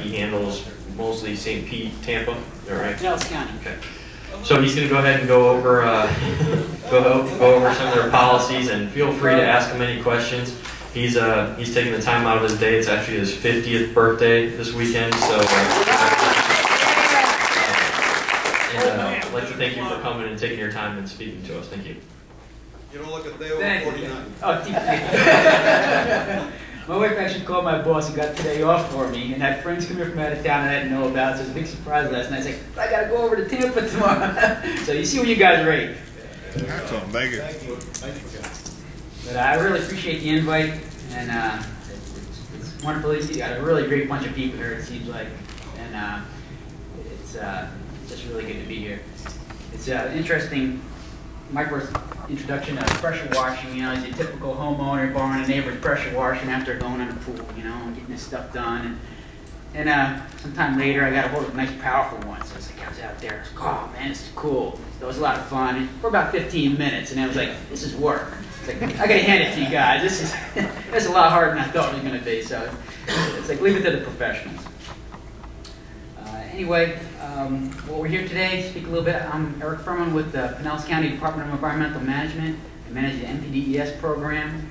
He handles mostly St. Pete, Tampa. Is that right? Pinellas County. Okay. So he's going to go ahead and go over go over some of their policies, and feel free to ask him any questions. He's taking the time out of his day. It's actually his 50th birthday this weekend, so I'd like to thank you for coming and taking your time and speaking to us. Thank you. You don't look a day over 49. Oh, my wife actually called my boss and got today off for me, and had friends come here from out of town I didn't know about, so it was a big surprise last night. I was like, I gotta go over to Tampa tomorrow. So you see when you guys rate. Excellent, thank you. But I really appreciate the invite, and it's wonderful. You got a really great bunch of people here, it seems like, and it's just really good to be here. It's interesting. My first introduction to pressure washing, you know, is your typical homeowner borrowing a neighbor's pressure washing after going in the pool, you know, and getting this stuff done. And sometime later, I got a hold of a nice, powerful one. So I was like, I was out there, I was like, oh man, this is cool. So it was a lot of fun. And for about 15 minutes, and I was like, this is work. It's like, I gotta hand it to you guys. This is it's a lot harder than I thought it was gonna be. So it's like, leave it to the professionals. Anyway, well, we're here today to speak a little bit. I'm Eric Furman with the Pinellas County Department of Environmental Management. I manage the NPDES program.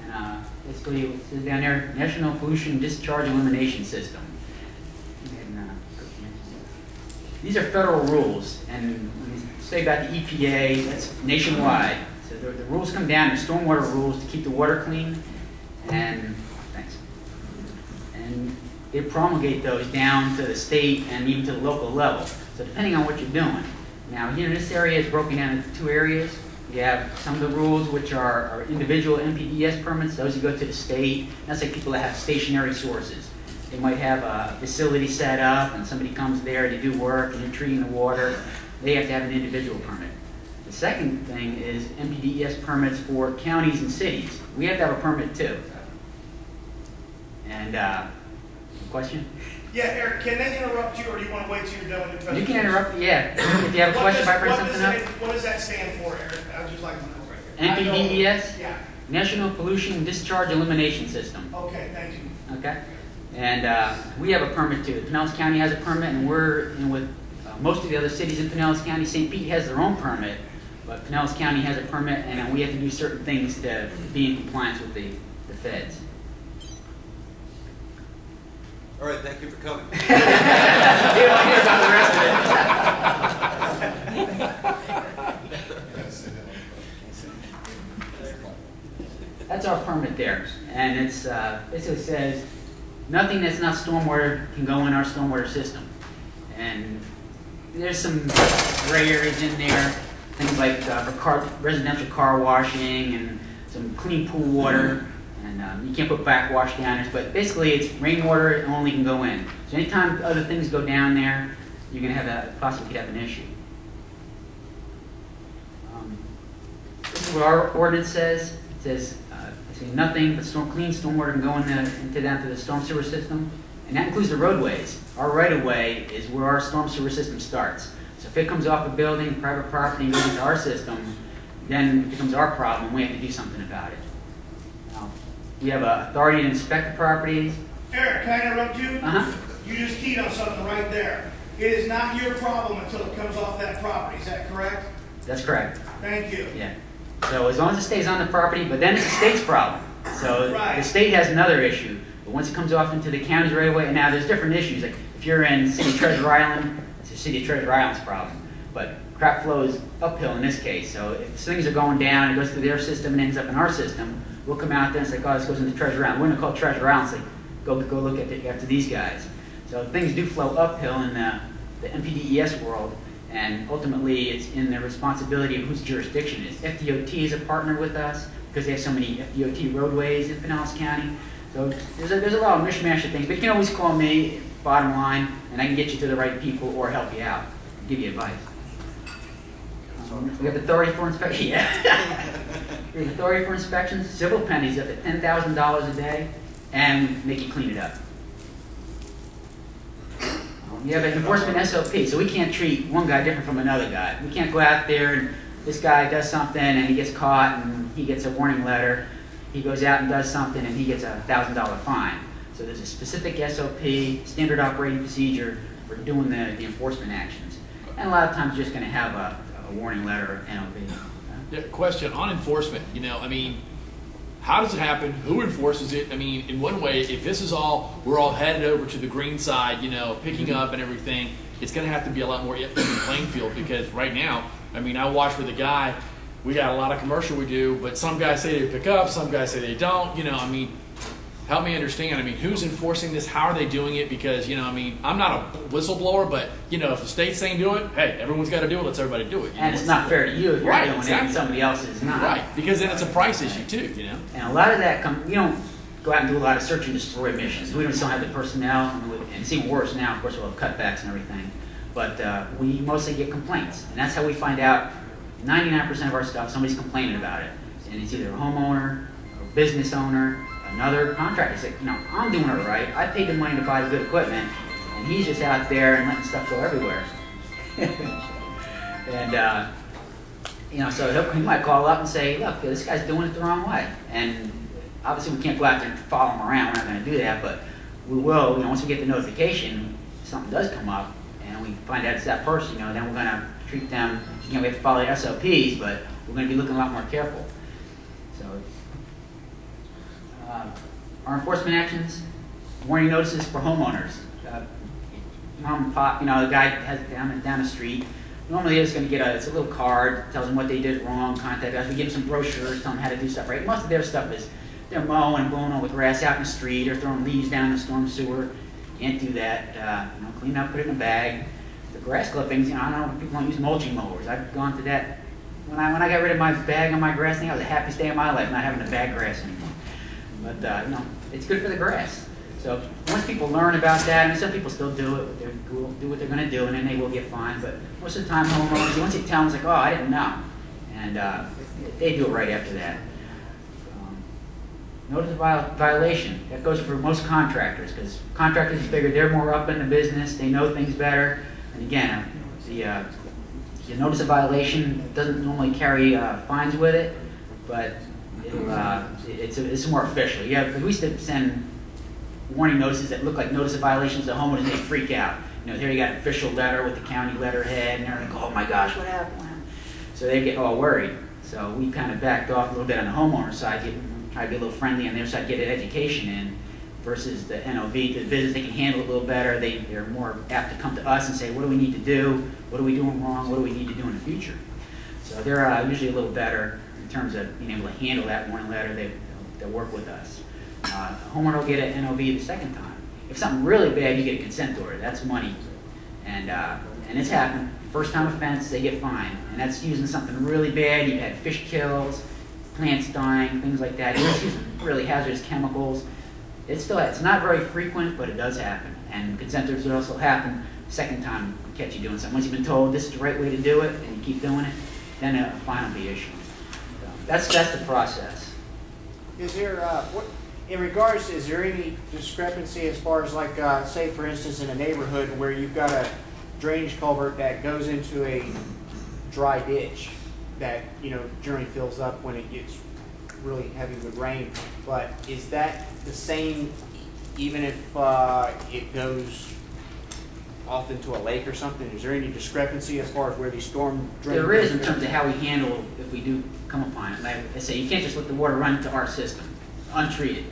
And basically, it says down there, National Pollution Discharge Elimination System. And, these are federal rules. And when you say about the EPA, that's nationwide. So the rules come down, the stormwater rules to keep the water clean. And thanks. And they promulgate those down to the state and even to the local level. So depending on what you're doing. Now here in this area is broken down into two areas. You have some of the rules which are individual NPDES permits. Those you go to the state. That's like people that have stationary sources. They might have a facility set up and somebody comes there to do work and you're treating the water. They have to have an individual permit. The second thing is NPDES permits for counties and cities. We have to have a permit too. And question? Yeah, Eric, can they interrupt you, or do you want to wait till you're done with your presentation? You can interrupt, yeah. If you have a question, if I bring something up. What does that stand for, Eric? I'd just like to know. NPDES? Yeah. National Pollution Discharge Elimination System. Okay, thank you. Okay. And we have a permit too. Pinellas County has a permit, and we're in with most of the other cities in Pinellas County. St. Pete has their own permit, but Pinellas County has a permit, and we have to do certain things to be in compliance with the feds. All right, thank you for coming. You don't hear about the rest of it. That's our permit there, and it's basically says nothing that's not stormwater can go in our stormwater system. And there's some gray areas in there, things like for residential car washing and some clean pool water. And you can't put backwash downers, but basically it's rainwater, it only can go in. So anytime other things go down there, you're going to have possibly have an issue. This is what our ordinance says. It says nothing but clean stormwater can go down to the storm sewer system, and that includes the roadways. Our right-of-way is where our storm sewer system starts. So if it comes off a building, private property, and goes into our system, then it becomes our problem. We have to do something about it. We have authority to inspect the properties. Eric, can I interrupt you? Uh-huh. You just keyed on something right there. It is not your problem until it comes off that property. Is that correct? That's correct. Thank you. Yeah. So as long as it stays on the property, but then it's the state's problem. So right. The state has another issue. But once it comes off into the county's right away, and now there's different issues. Like if you're in City of Treasure Island, it's the City of Treasure Island's problem. But crap flows uphill in this case. So if things are going down, it goes through their system and ends up in our system. We'll come out there and it's like, oh, this goes into Treasure Island. We're going to call Treasure Island. It's like, go look after these guys. So things do flow uphill in the NPDES world, and ultimately it's in the responsibility of whose jurisdiction it is. FDOT is a partner with us because they have so many FDOT roadways in Pinellas County. So there's a lot of mishmash of things, but you can always call me, bottom line, and I can get you to the right people or help you out, give you advice. We have authority for inspection. Yeah. We have authority for inspections, civil penalties up to $10,000 a day, and make you clean it up. We have an enforcement SOP, so we can't treat one guy different from another guy. We can't go out there and this guy does something and he gets caught and he gets a warning letter. He goes out and does something and he gets a $1,000 fine. So there's a specific SOP, standard operating procedure for doing the enforcement actions. And a lot of times you're just going to have a warning letter, NOV. Yeah, question on enforcement. You know, I mean, how does it happen? Who enforces it? I mean, in one way, if this is all, we're all headed over to the green side, you know, picking up and everything, it's going to have to be a lot more even playing field, because right now, I mean, I watch with a guy, we got a lot of commercial we do, but some guys say they pick up, some guys say they don't, you know, I mean, help me understand. I mean, who's enforcing this? How are they doing it? Because, you know, I mean, I'm not a whistleblower, but, you know, if the state's saying do it, hey, everyone's got to do it. Let's everybody do it. You And know, it's not fair to you if you're Right, doing it exactly. and somebody else is not. Right, because then it's a price issue too, you know? And a lot of that comes, we don't go out and do a lot of search and destroy missions. We just don't have the personnel, and it's even worse now, of course, we'll have cutbacks and everything. But we mostly get complaints, and that's how we find out 99% of our stuff, somebody's complaining about it. And it's either a homeowner, a business owner, another contractor. Say, you know, I'm doing it right. I paid the money to buy the good equipment, and he's just out there and letting stuff go everywhere. And, you know, so he might call up and say, look, this guy's doing it the wrong way. And obviously we can't go out there and follow him around. We're not going to do that, but we will, you know, once we get the notification, if something does come up, and we find out it's that person, you know, then we're going to treat them, you know, we have to follow the SOPs, but we're going to be looking a lot more careful. So, our enforcement actions, warning notices for homeowners. Mom and pop, you know, the guy has down the street. Normally they're just going to get it's a little card, tells them what they did wrong, contact us. We give them some brochures, tell them how to do stuff right. Most of their stuff is they're mowing and blowing all the grass out in the street, or throwing leaves down the storm sewer. Can't do that. You know, clean up, put it in a bag. The grass clippings, you know, I don't know, people don't use mulching mowers. I've gone to that. When I got rid of my bag on my grass thing, I was the happiest day of my life, not having to bag grass anymore. But, you know, it's good for the grass. So once people learn about that, I mean, some people still do it, they're cool, do what they're going to do, and then they will get fined. But most of the time, homeowners, once you tell them, it's like, oh, I didn't know. And they do it right after that. Notice of violation. That goes for most contractors, because contractors figure they're more up in the business, they know things better. And again, the notice of violation doesn't normally carry fines with it, but it's more official. We used to send warning notices that look like notice of violations to homeowners, and they freak out. You know, here you got an official letter with the county letterhead, and they're like, oh my gosh, what happened? So they get all worried. So we kind of backed off a little bit on the homeowner side, try to be a little friendly on their side, get an education in, versus the NOV, the business, they can handle it a little better. They're more apt to come to us and say, what do we need to do? What are we doing wrong? What do we need to do in the future? So they're usually a little better in terms of being able to handle that warning letter. They'll work with us. A homeowner will get an NOV the second time. If something really bad, you get a consent order. That's money. And it's happened. First time offense, they get fined. And that's using something really bad. You've had fish kills, plants dying, things like that. You're using really hazardous chemicals. It's not very frequent, but it does happen. And consent orders will also happen the second time we catch you doing something. Once you've been told this is the right way to do it, and you keep doing it, then a fine will be issued. So that's the process. Is there, in regards, is there any discrepancy as far as like, say for instance in a neighborhood where you've got a drainage culvert that goes into a dry ditch that, you know, generally fills up when it gets really heavy with rain, but is that the same even if it goes off into a lake or something? Is there any discrepancy as far as where these storm drains? There is in terms of how we handle if we do come upon it. Like I say, you can't just let the water run into our system untreated.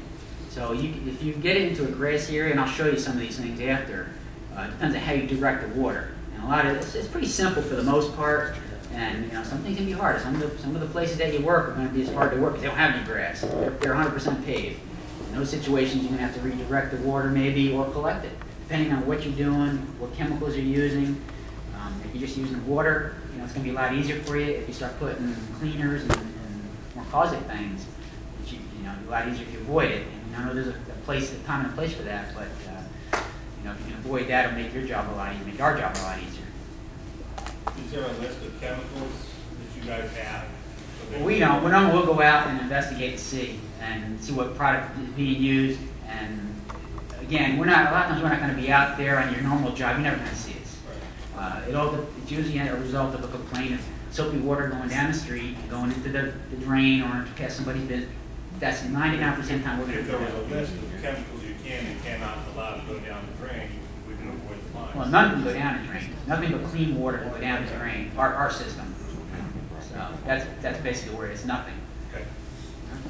So if you get it into a grassy area, and I'll show you some of these things after, it depends on how you direct the water. And a lot of it's pretty simple for the most part. And you know, some things can be hard. Some of the places that you work are going to be as hard to work because they don't have any grass. They're 100% paved. In those situations, you're going to have to redirect the water maybe or collect it, depending on what you're doing, what chemicals you're using. If you're just using water, you know, it's going to be a lot easier for you. If you start putting cleaners and more caustic things, which you know, a lot easier if you avoid it. And I know there's a time and a place for that, but you know, if you can avoid that, it'll make your job a lot easier, make our job a lot easier. Is there a list of chemicals that you guys have? Well, we don't. We'll go out and investigate and see what product is being used. And again, a lot of times we're not going to be out there on your normal job. You're never going to see us. It's usually a result of a complaint of soapy water going down the street, going into the drain or past somebody's business. That's 99% of the time we're going to If do there was a it. list of chemicals you can and cannot allow to go down the drain, we can avoid the fines. Well, none can go down the drain. Nothing but clean water can go down the drain, our system. So that's basically where it's nothing. Okay.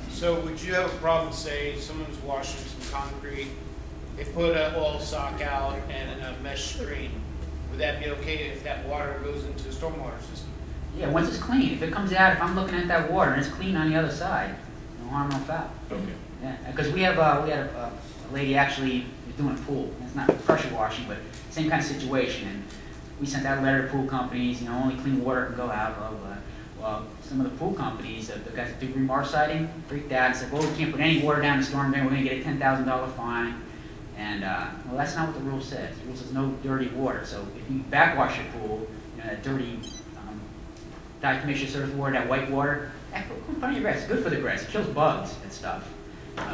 So would you have a problem, say, if someone's washing some concrete, they put an oil sock out and a mesh screen, would that be okay if that water goes into the stormwater system? Yeah, once it's clean, if it comes out, if I'm looking at that water and it's clean on the other side, no harm, no foul. Okay. Yeah, because we had a lady actually doing a pool. It's not pressure washing, but same kind of situation. And we sent out a letter to pool companies, only clean water can go out, blah, blah, blah. Well, some of the pool companies, the guys that do rebar siding, freaked out and said, well, we can't put any water down the storm drain, we're going to get a $10,000 fine. And, well, that's not what the rule says. The rule says no dirty water. So if you backwash your pool, that dirty dye-commission surface water, that white water, put in front of your grass. It's good for the grass. It kills bugs and stuff,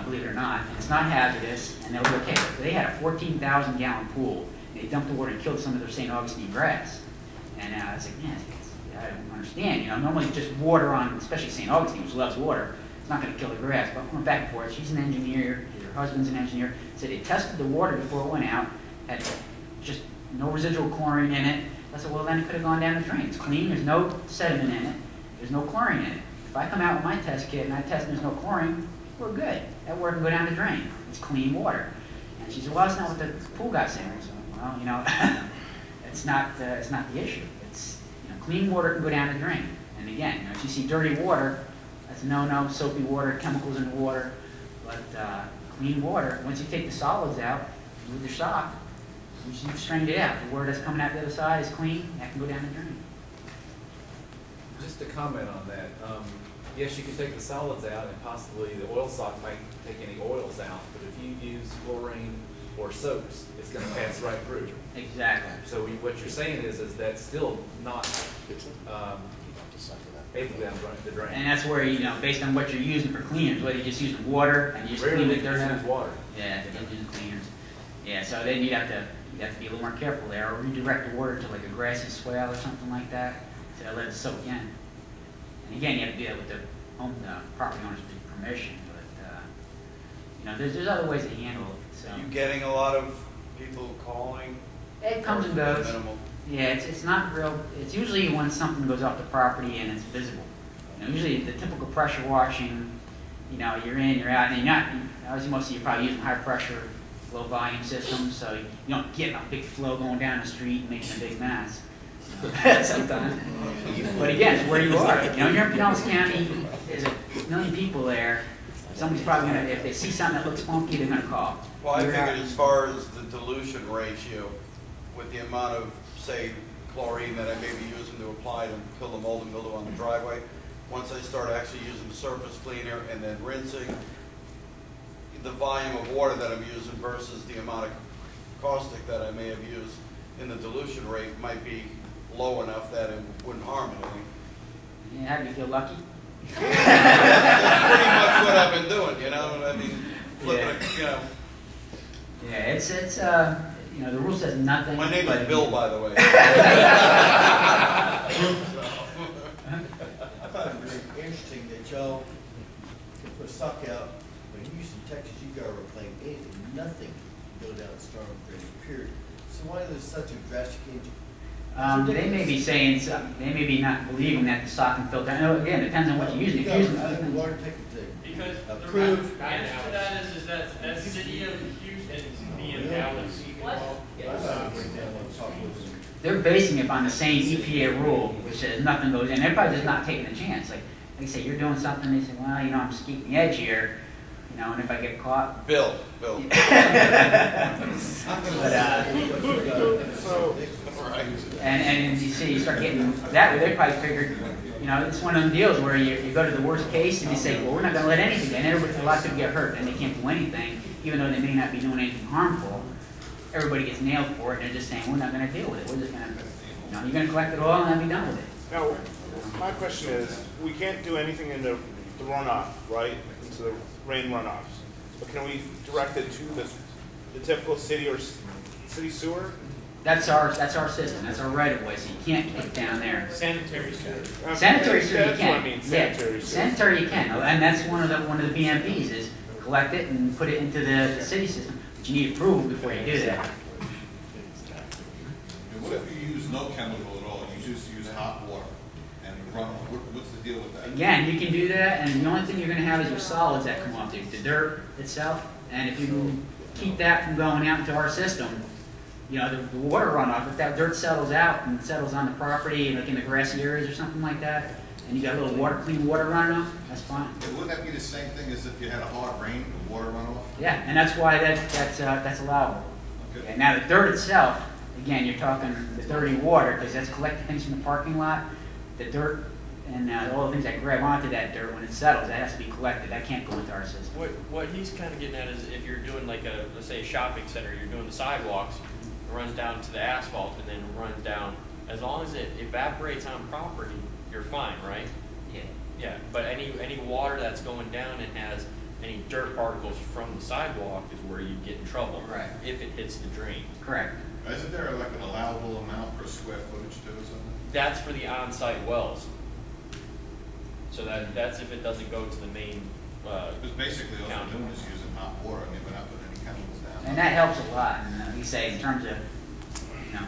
believe it or not. And it's not hazardous, and they'll be okay. But they had a 14,000-gallon pool. And they dumped the water and killed some of their St. Augustine grass. And it's like, man, I don't understand. Normally just water on, especially St. Augustine, which loves water, it's not going to kill the grass. But went back and forth. She's an engineer. Her husband's an engineer. Said they tested the water before it went out. Had just no residual chlorine in it. I said, well, then it could have gone down the drain. It's clean. There's no sediment in it. There's no chlorine in it. If I come out with my test kit and I test and there's no chlorine, we're good. That water can go down the drain. It's clean water. And she said, well, that's not what the pool guy said. I said, well, it's not the issue. It's clean water can go down the drain. And again, if you see dirty water, that's a no-no. Soapy water, chemicals in the water. But clean water, once you take the solids out with your sock, you've strained it out. The water that's coming out the other side is clean. That can go down the drain. Just to comment on that, yes, you can take the solids out, and possibly the oil sock might take any oils out. But if you use chlorine or soaps, it's going to pass right through. Exactly. So what you're saying is that's still not able down the drain. And that's where based on what you're using for cleaners, whether you're just using water and you just clean the dirt out. Water. Yeah, they don't use cleaners. Yeah, so then you have to be a little more careful there, or redirect the water to like a grassy swale or something like that to let it soak in. And again, you have to do that with the property owner's permission. But there's other ways to handle it. So Are you getting a lot of people calling? it comes and goes. Minimal? Yeah, it's not real. It's usually when something goes off the property and it's visible. Usually the typical pressure washing, you're in, you're out, and you're not. Obviously, most of you are probably using high pressure, low volume systems, so you don't get a big flow going down the street and making a big mess. Sometimes. But again, it's where you are. You're in Pinellas County. There's a million people there. Somebody's probably gonna, if they see something that looks funky, they're gonna call. Well, I figured as far as the dilution ratio, with the amount of, say, chlorine that I may be using to apply to kill the mold and mildew on the driveway, once I start actually using surface cleaner and then rinsing, the volume of water that I'm using versus the amount of caustic that I may have used in the dilution rate might be low enough that it wouldn't harm anything. Yeah, how do you feel lucky? That's pretty much what I've been doing, I mean, flipping Yeah. Yeah, it's the rule says nothing. My name is Bill, by the way. I thought it was really interesting that y'all can put a sock out, but in Houston, Texas, you gotta reclaim anything, nothing can go down the storm drain, period. So why is there such a drastic change? They may be saying something. They may be not believing that the sock can filter. Again, it depends on what you're using. If you're using Water technical thing. Because Approved. the answer to that is that city of Houston, city of Dallas. they're basing it on the same EPA rule, which says nothing goes in. They're probably just not taking a chance. Like they say, you're doing something. They say, well, I'm just keeping the edge here. And if I get caught. Bill. But, and you see, you start getting that way. They probably figured, it's one of them deals where you go to the worst case and you say, well, we're not going to let anything. And a lot of people get hurt and they can't do anything, even though they may not be doing anything harmful. Everybody gets nailed for it, and they're just saying, we're not going to deal with it. We're just going to, you're going to collect it all and then be done with it. Now, my question is, we can't do anything in the runoff, right? Into the rain runoffs. But can we direct it to the typical city or city sewer? That's our system. That's our right of way. So you can't put it down there. Sanitary sewer. Sanitary sewer you That's can. what I mean, sanitary sewer. Sanitary you can, and that's one of the BMVs is collect it and put it into the city system. But you need approval before you do that. And what if you use no chemical at all? You just use hot water and runoff? What's the deal with that? Again, you can do that, and the only thing you're going to have is your solids that come off, the dirt itself. And if you keep that from going out into our system, you know, the water runoff, if that dirt settles out and settles on the property, like in the grassy areas or something like that, and you got a little water, clean water running off, that's fine. But wouldn't that be the same thing as if you had a hard rain and water runoff? Yeah, and that's why that's allowable. Okay. Okay, now the dirt itself, again, you're talking the dirty water, because that's collecting things from the parking lot. The dirt and all the things that grab onto that dirt, when it settles, that has to be collected. That can't go into our system. What he's kind of getting at is if you're doing like let's say a shopping center, you're doing the sidewalks, it runs down to the asphalt and then runs down. As long as it evaporates on property, you're fine, right? Yeah. Yeah, but any water that's going down and has any dirt particles from the sidewalk is where you get in trouble. Right. If it hits the drain. Correct. Isn't there like an allowable amount per square footage too or something? That's for the on-site wells. So that's if it doesn't go to the main. Because basically all we're doing is using hot water. I mean, we're not putting any chemicals down. And that helps a lot. And we say in terms of, you know,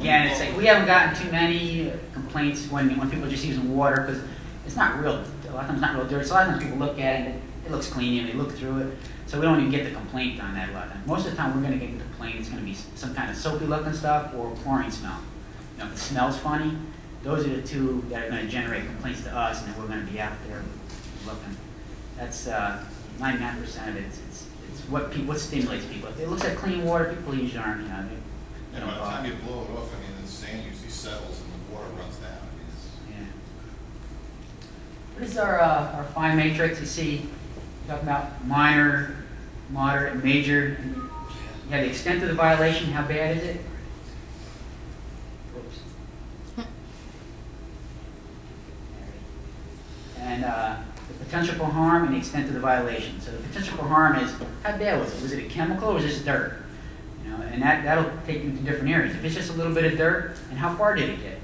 again, it's like we haven't gotten too many complaints when people are just using water, because it's not real. A lot of times it's not real dirty. So a lot of times people look at it, it looks clean, and they look through it. So we don't even get the complaint on that a lot of times. Most of the time we're going to get the complaint. It's going to be some kind of soapy looking stuff or chlorine smell. You know, if it smells funny, those are the two that are going to generate complaints to us, and then we're going to be out there looking. That's 99% of it. It's what stimulates people. If it looks like clean water, people usually aren't. You know, And by the time you blow it off, I mean, the sand usually settles and the water runs down. I mean, yeah. What is our fine matrix? You see, talking about minor, moderate, and major. You have the extent of the violation. How bad is it? Oops. And the potential for harm and the extent of the violation. So the potential for harm is, how bad was it? Was it a chemical or was it just dirt? You know, and that'll take you to different areas. If it's just a little bit of dirt, and how far did it get?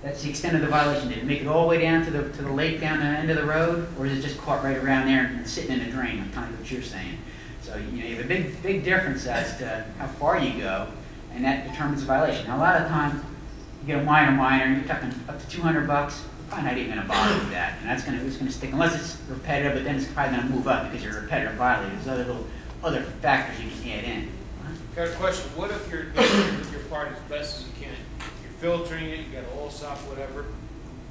That's the extent of the violation. Did it make it all the way down to the lake down the end of the road, or is it just caught right around there and sitting in a drain, like kind of what you're saying? So you have a big difference as to how far you go, and that determines the violation. Now a lot of times you get a minor, and you're talking up to $200. You're probably not even going to bother with that, and it's going to stick unless it's repetitive. But then it's probably going to move up because you're a repetitive violator. There's other factors you can add in. Got a question. What if you're doing your part as best as you can? You're filtering it, you got oil sock, whatever.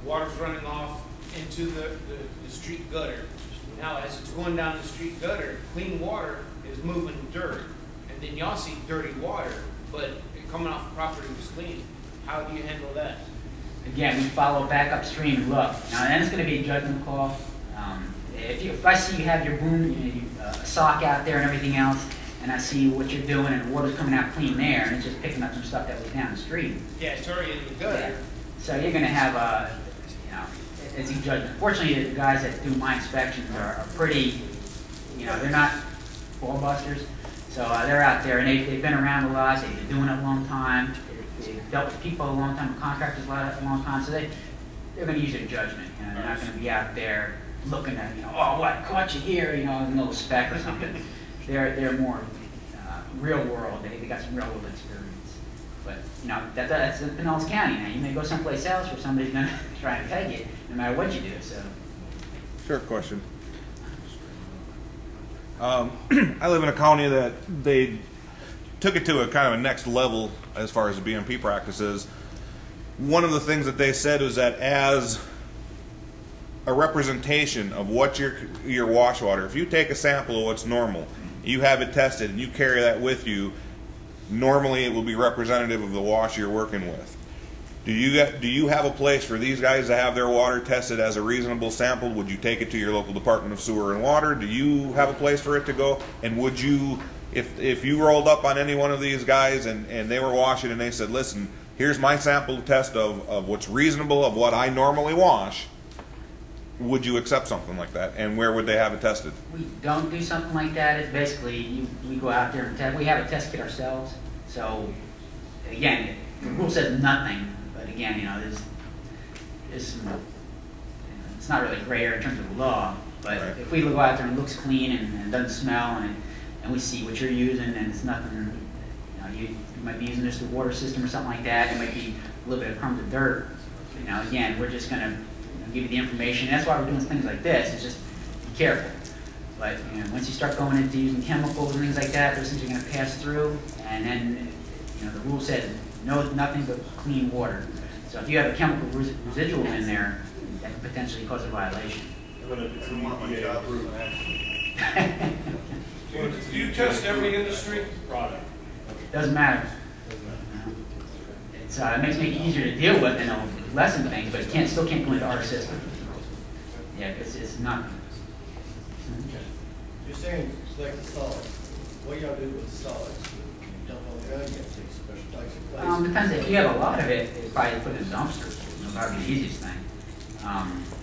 Water's running off into the street gutter. Now, as it's going down the street gutter, clean water is moving dirt. And then y'all see dirty water, but coming off the property was clean. How do you handle that? Again, we follow back upstream and look. Now, then it's going to be a judgment call. If I see you have your boom, a sock out there and everything else, and I see what you're doing and the water's coming out clean there, and it's just picking up some stuff that was down the street. Yeah, it's already in the gutter. Yeah. So you're going to have it's a judgment. Fortunately, the guys that do my inspections are pretty, they're not ball busters. So they're out there, and they've been around a lot. They've been doing it a long time. They've dealt with people a long time, contractors a long time. So they're going to use their judgment. They're not going to be out there looking at, oh, what, caught you here, in a little speck or something. They're more real world. They got some real world experience. But that's in Pinellas County. Now you may go someplace else where somebody's going to try and peg you, no matter what you do. So. Sure. Question. I live in a county that they took it to a kind of a next level as far as the BMP practices. One of the things that they said was that as a representation of what your wash water, if you take a sample of what's normal, you have it tested, and you carry that with you, normally it will be representative of the wash you're working with. Do you have a place for these guys to have their water tested as a reasonable sample? Would you take it to your local Department of Sewer and Water? Do you have a place for it to go? And would you, if you rolled up on any one of these guys and they were washing and they said, listen, here's my sample test of what's reasonable, of what I normally wash, would you accept something like that? And where would they have it tested? We don't do something like that. It's basically we go out there and test. We have a test kit ourselves. So again, the rule says nothing. But again, there's some, it's not really gray area in terms of law. But right. If we go out there and it looks clean and doesn't smell, and we see what you're using, and it's nothing, you might be using just a water system or something like that. It might be a little bit of crumbs of dirt. Again, we're just going to give you the information. That's why we're doing things like this, is just be careful. But once you start going into using chemicals and things like that, those things are going to pass through, and then the rule says nothing but clean water. So if you have a chemical residual in there, that could potentially cause a violation. Do you test every industry product? Doesn't matter. It makes it easier to deal with and lessen things, but it still can't go into our system. Yeah, because it's not. You're saying it's like the solids. What y'all do with the solids? You dump on the ground, you have to take special types of places. Depends. If you have a lot of it, it's probably put in dumpsters. It's probably the easiest thing.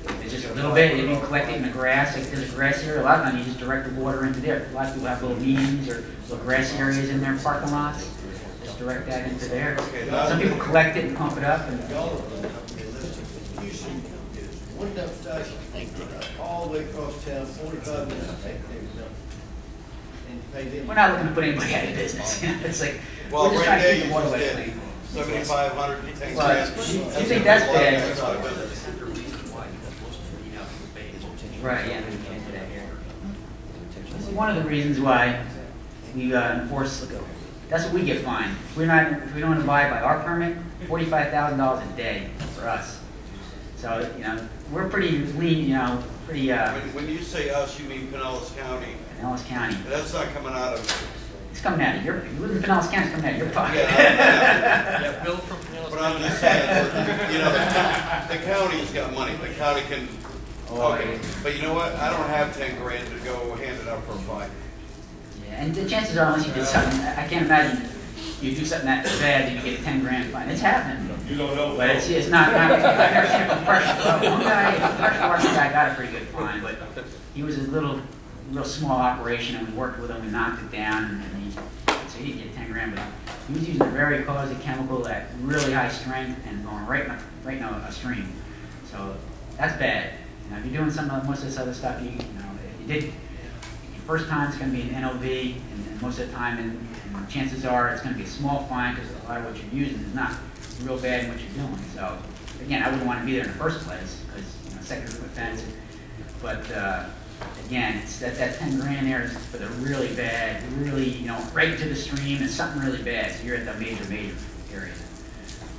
If it's just a little bit, if you collect it in the grass, like there's a grass area, a lot of times you just direct the water into there. A lot of people have little medians or little grassy areas in their parking lots. Just direct that into there. Some people collect it and pump it up. And Y'all are usually one dump station all the way across town, 45 minutes. And pay them. we're not looking to put anybody out of business. It's like, Well, we're just right trying to there keep you the waterway just did clean. 7,500 tanks. But you think that's bad? Right, yeah, we can into that here. This is one of the reasons why we enforce, that's what we get fined. If we don't abide by our permit, $45,000 a day for us. So, we're pretty lean, pretty, When you say us, you mean Pinellas County. Pinellas County. That's not coming out of, It's coming out of your, you live in Pinellas County, it's coming out of your pocket. Yeah, Bill from Pinellas but I'm County. just saying, the county's got money. The county can, okay. But you know what? I don't have 10 grand to go hand it up for a fine. Yeah, and the chances are, unless you did something, I can't imagine you do something that bad and you get a 10 grand fine. It's happening. You don't know. But it's not, I've never seen it from pressure. One guy, the pressure washer guy got a pretty good fine, but he was a little small operation, and we worked with him, we knocked it down, and so he didn't get 10 grand, but he was using a very corrosive chemical at really high strength and going right in a stream. So that's bad. If you're doing most of this other stuff, if you did, your first time it's going to be an NOV, and most of the time, and chances are it's going to be a small fine because a lot of what you're using is not real bad in what you're doing. So again, I wouldn't want to be there in the first place because second offense. But again, it's that 10 grand there is for the really bad, really right into the stream and something really bad. So you're at the major area.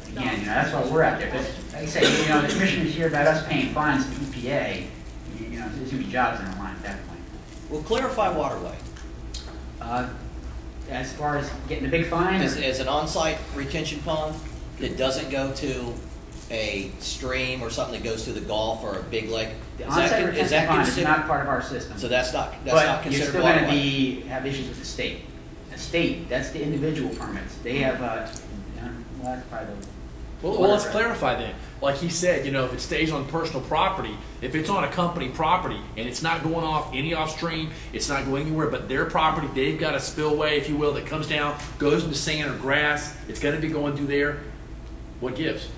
Again, that's why we're out there. Because, like I say, the commissioners hear about us paying fines to EPA. There's going to be jobs in the line at that point. Well, clarify waterway. As far as getting a big fine, As an on-site retention pond that doesn't go to a stream or something that goes to the Gulf or a big lake. the on-site retention pond is not part of our system. So that's not But you're considered still going waterway. to have issues with the state. The state, that's the individual permits. They have, well, that's probably the. Well, let's clarify then. Like he said, if it stays on personal property, if it's on a company property and it's not going off any off stream, it's not going anywhere but their property, they've got a spillway, if you will, that comes down, goes into sand or grass, it's going to be going through there. What gives?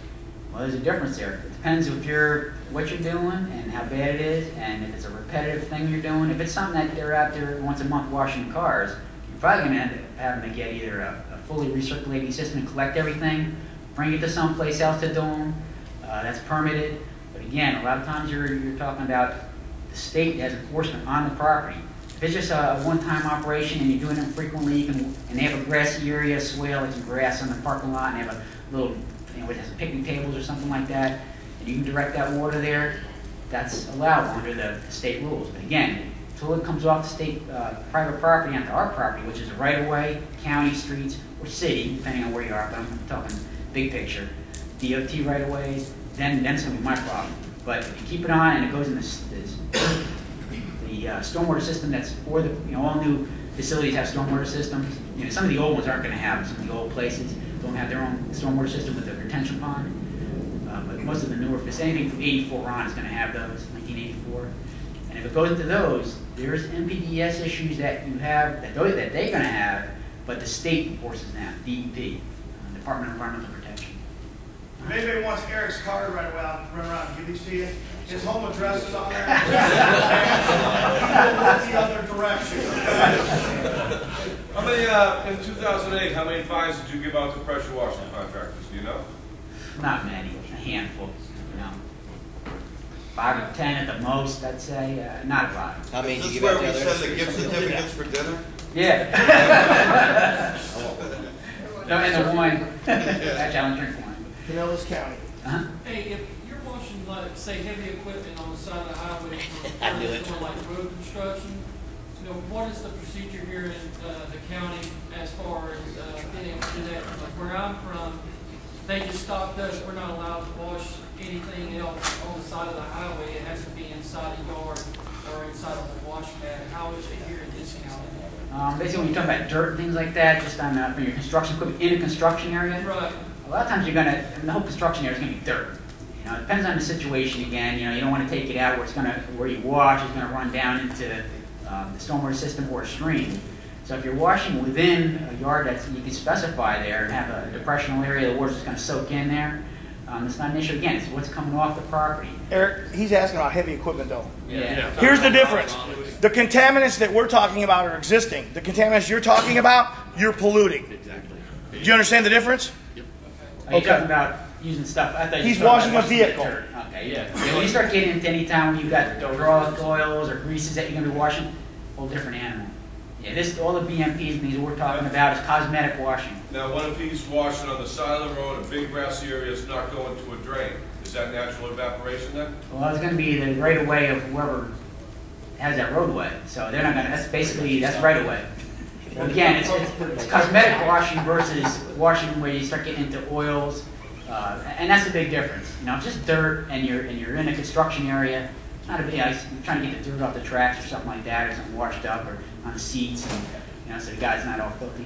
Well, there's a difference there. It depends what you're doing and how bad it is, and if it's a repetitive thing you're doing. If it's something that they're out there once a month washing cars, you're probably going to end up having to get either a fully recirculating system and collect everything, bring it to someplace else to do them. That's permitted. But again, a lot of times you're talking about the state has enforcement on the property. If it's just a one-time operation and you're doing it frequently, and they have a grassy area, swale, like some grass on the parking lot, and they have a little, it has some picnic tables or something like that, and you can direct that water there, that's allowable under the state rules. But again, until it comes off the state private property onto our property, which is a right-of-way, county streets, or city, depending on where you are, but I'm talking big picture, DOT right-of-ways, then it's going to be my problem. But if you keep it on and it goes in the stormwater system that's, or all new facilities have stormwater systems. Some of the old ones aren't going to have them. Some of the old places don't have their own stormwater system with a retention pond. But most of the newer facilities, anything from 84 on is going to have those, 1984. And if it goes into those, there's NPDES issues that you have, that they're going to have, but the state enforces them, DEP, Department of Environmental Protection. If anybody wants Eric's card right away, I'll run around and give these to you. His home address is on there. People look the other direction. How many, in 2008, how many fines did you give out to pressure washing contractors? Do you know? Not many, a handful, 5 or 10 at the most, I'd say, not a lot. How many Is did this you give out where to we others? send the gift certificates for dinner? Yeah. No, and the wine, actually, I don't drink wine. Pinellas County. Uh-huh. Hey, if you're washing, like, say, heavy equipment on the side of the highway I knew it. for like road construction, what is the procedure here in the county as far as being able to do that? Like where I'm from, they just stopped us. We're not allowed to wash anything else on the side of the highway. It has to be inside a yard or inside of a wash pad. How is it here in this county? Basically, when you're talking about dirt and things like that, just on for your construction equipment in a construction area, Right. a lot of times you're gonna, the whole construction area is gonna be dirt. It depends on the situation again. You don't want to take it out where it's where you wash is gonna run down into the stormwater system or a stream. So if you're washing within a yard that you can specify there and have a depressional area, the water's just gonna soak in there. It's not an issue. Again, it's what's coming off the property. Eric, he's asking about heavy equipment though. Yeah. Here's the difference. The contaminants that we're talking about are existing. The contaminants you're talking about, you're polluting. Exactly. Do you understand the difference? Are you talking about using stuff? I thought you He's were talking washing about a vehicle. dirt. Okay, yeah. When you start getting into any time when you've got hydraulic oils or greases that you're going to be washing, whole different animal. Yeah, all the BMPs and things we're talking about is cosmetic washing. Now, what if he's washing on the side of the road, a big grassy area is not going to a drain? Is that natural evaporation then? Well, it's going to be the right of way of whoever has that roadway. So they're not going to. That's right of way. But again, it's cosmetic washing versus washing where you start getting into oils, and that's a big difference. If it's just dirt and you're in a construction area, it's not a big. You're trying to get the dirt off the tracks or something like that, or something washed up or on the seats, and so the guy's not all filthy.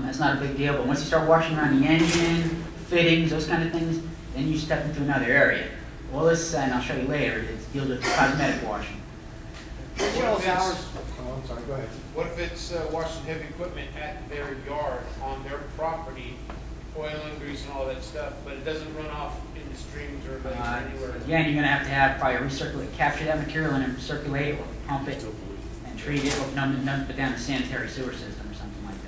That's not a big deal. But once you start washing around the engine, fittings, those kind of things, then you step into another area. All this, and I'll show you later, it deals with cosmetic washing. I'm sorry, go ahead. What if it's washing heavy equipment at their yard, on their property, oil and grease and all that stuff, but it doesn't run off into streams or lakes or anywhere? Again, you're going to have probably recirculate, capture that material and then recirculate it or pump it and treat it, or none but down the sanitary sewer system or something like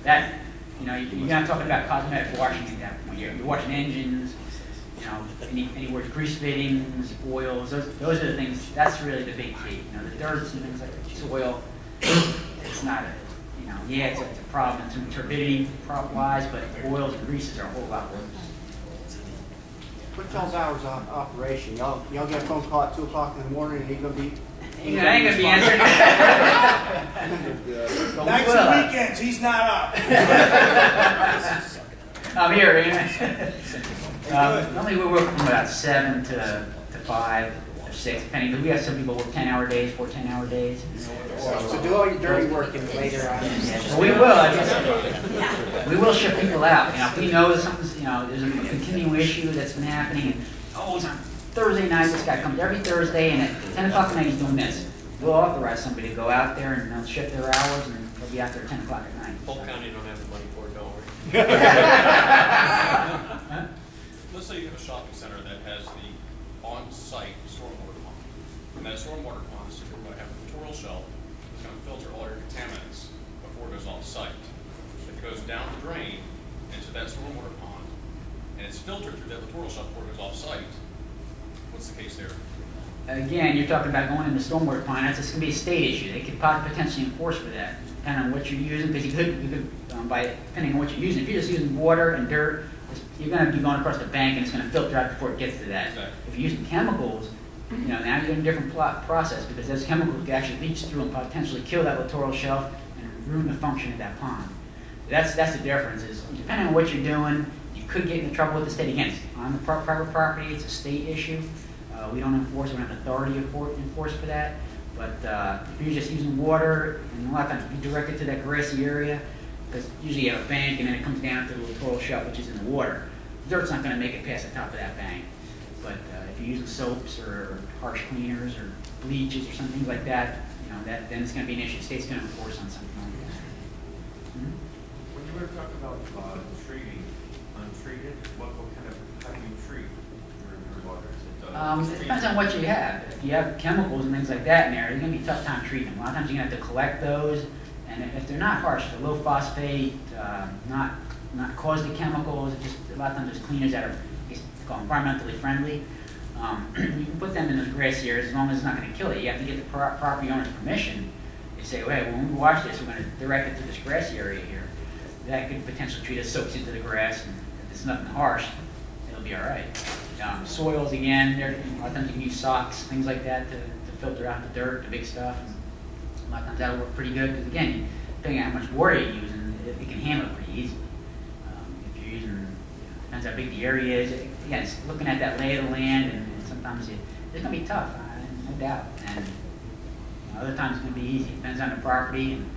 that. You're not talking about cosmetic washing at that point. You're washing engines, anywhere grease fittings, oils. Those are the things. That's really the big key. The dirts and things like the soil. It's not it's a problem in terms of turbidity wise, but oils and greases are a whole lot worse. What's y'all's hours of operation? Y'all get a phone call at 2 o'clock in the morning and you're going to be... I ain't going to be answering. Nights and weekends, he's not up. I'm here, normally we work from about 7 to 5 or 6, depending, because we have some people work 10-hour days, 4 10-hour days. So do all your dirty work in later on. Well, we will. We will ship people out. If we know that something's, there's a continuing issue that's been happening, and it's on Thursday night. This guy comes every Thursday, and at 10 o'clock at night he's doing this. We'll authorize somebody to go out there and they'll shift their hours, and they'll be out there at 10 o'clock at night. Polk County don't have the money for it, don't worry. Let's say you have a shopping center that has the on-site stormwater pond. And that stormwater pond is going to have a littoral shelf that's going to filter all your contaminants before it goes off-site. It goes down the drain into that stormwater pond, and it's filtered through that littoral shelf before it goes off-site. What's the case there? Again, you're talking about going into stormwater pond. That's going to be a state issue. They could potentially enforce for that, depending on what you're using, because you could depending on what you're using. If you're just using water and dirt, you're going to be going across the bank and it's going to filter out before it gets to that. Exactly. If you're using chemicals, now you're in a different process, because those chemicals can actually leach through and potentially kill that littoral shelf and ruin the function of that pond. That's the difference. Is depending on what you're doing, you could get into trouble with the state. Again, on the private property, it's a state issue. We don't enforce. We don't have authority to enforce for that. But if you're just using water, and a lot of times be directed to that grassy area, because usually you have a bank and then it comes down to the littoral shelf, which is in the water. The dirt's not going to make it past the top of that bank. But if you're using soaps or harsh cleaners or bleaches or something like that, then it's going to be an issue. The state's going to enforce on something like that. When you were talking about treating treated? What kind of, how do you treat your water? Is it done? It depends on what you have. If you have chemicals and things like that in there, it's going to be a tough time treating them. A lot of times you're going to have to collect those, and if they're not harsh, they're low phosphate, not caustic chemicals, just a lot of times there's cleaners that are called environmentally friendly. You can put them in those grassy areas as long as it's not going to kill it. You have to get the property owner's permission. They say, well, hey, when we wash this, we're going to direct it to this grassy area here. That could potentially treat it, soaks into the grass, and if it's nothing harsh, it'll be all right. Soils, again, a lot of times you can use socks, things like that to filter out the dirt, the big stuff. And a lot of times that'll work pretty good because, again, depending on how much water you're using, it can handle it pretty easily. If you're using, depends how big the area is. Again, it's looking at that lay of the land, and sometimes it's going to be tough, no doubt. And other times it's going to be easy. It depends on the property, and you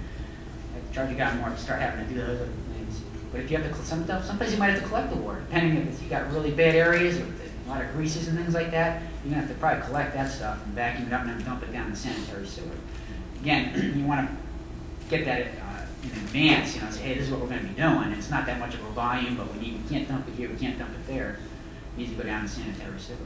have to charge a guy more to start having to do those other things. But if you have to, sometimes you might have to collect the water, depending if you got really bad areas with a lot of greases and things like that. You're going to have to probably collect that stuff and vacuum it up and then dump it down in the sanitary sewer. Again, you want to get that in advance. You know, say, hey, this is what we're going to be doing. It's not that much of a volume, but we can't dump it here, we can't dump it there. It needs to go down the sanitary sewer.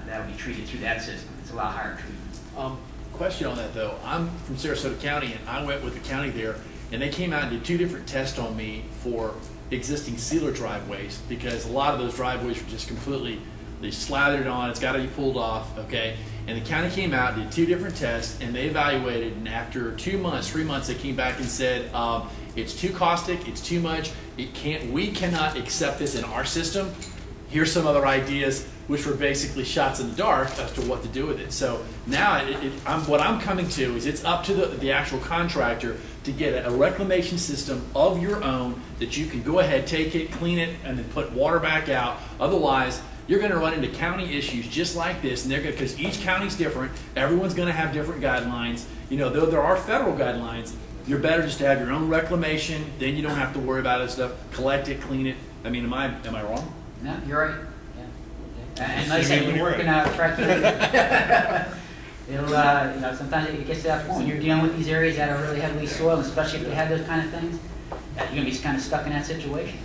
That will be treated through that system. It's a lot higher treatment. Question on that though. I'm from Sarasota County, and I went with the county there, and they came out and did 2 different tests on me for existing sealer driveways, because a lot of those driveways were just completely, they slathered on, it's got to be pulled off, okay? And the county came out, did 2 different tests, and they evaluated, and after 2 months, 3 months, they came back and said, it's too caustic, it's too much, we cannot accept this in our system. Here's some other ideas, which were basically shots in the dark as to what to do with it. So now what I'm coming to is it's up to the actual contractor to get a reclamation system of your own that you can go ahead, take it, clean it, and then put water back out. Otherwise, you're going to run into county issues just like this, and because each county's different, everyone's going to have different guidelines. You know, though there are federal guidelines, you're better just to have your own reclamation. Then you don't have to worry about it stuff. Collect it, clean it. I mean, am I wrong? No, you're right. And like I said, when you're working out track, it'll, you know, sometimes it gets to that point when you're dealing with these areas that are really heavily soiled, especially if they have those kind of things, you're going to be kind of stuck in that situation.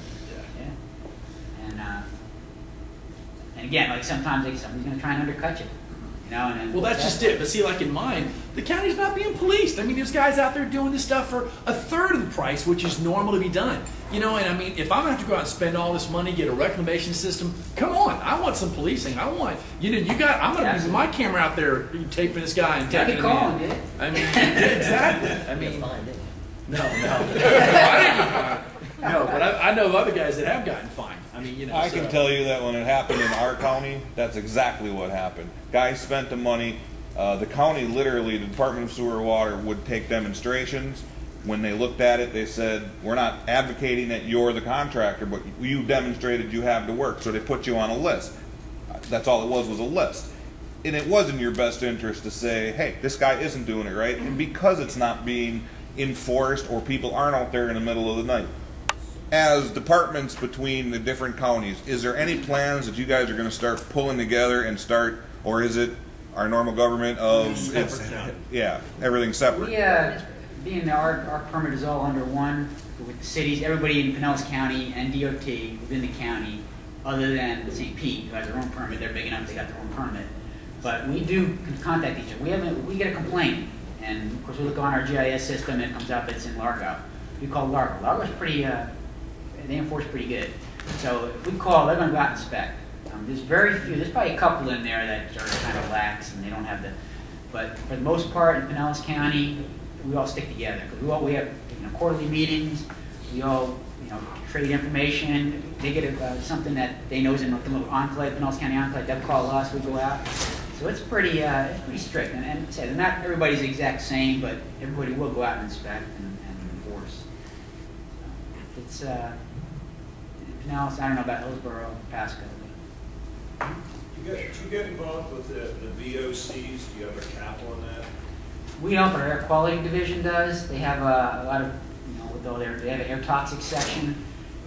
Yeah. And again, like sometimes somebody's going to try and undercut you. You know, and well, that's just it. But see, like in mine, the county's not being policed. I mean, there's guys out there doing this stuff for 1/3 of the price, which is normal to be done. You know, and I mean, if I'm going to have to go out and spend all this money, get a reclamation system, come on. I want some policing. I want, I'm going to be my camera out there taping this guy and taking him in. I mean, exactly. I mean, no. I didn't get fined. No, but I know of other guys that have gotten fined. I mean, you know. I can tell you that when it happened in our county, that's exactly what happened. Guys spent the money. The county, literally, the Department of Sewer and Water would take demonstrations. When they looked at it, they said, we're not advocating that you're the contractor, but you demonstrated you have the work, so they put you on a list. That's all it was a list. And it was in your best interest to say, hey, this guy isn't doing it right, and because it's not being enforced or people aren't out there in the middle of the night. As departments between the different counties, is there any plans that you guys are going to start pulling together and start, or is it our normal government of everything's separate? Being our permit is all under one with the cities, everybody in Pinellas County and DOT within the county, other than St. Pete, who has their own permit. They're big enough; they got their own permit. But we do contact each other. We get a complaint, and of course we look on our GIS system, and it comes up it's in Largo. We call Largo. Largo's pretty. They enforce pretty good. So if we call, they're going to go out and inspect. There's very few. There's probably a couple in there that are kind of lax and they don't have the. But for the most part, in Pinellas County, we all stick together because we have quarterly meetings. We all trade information. They get something that they know is in the little enclave, Pinellas County enclave. They'll call us. We go out. So it's pretty strict. And say not everybody's the exact same, but everybody will go out and inspect and enforce. So it's Pinellas. I don't know about Hillsborough, Pasco. Do you get involved with the VOCs? Do you have a cap on that? We don't, but our air quality division does. They have a lot of, they have an air toxic section,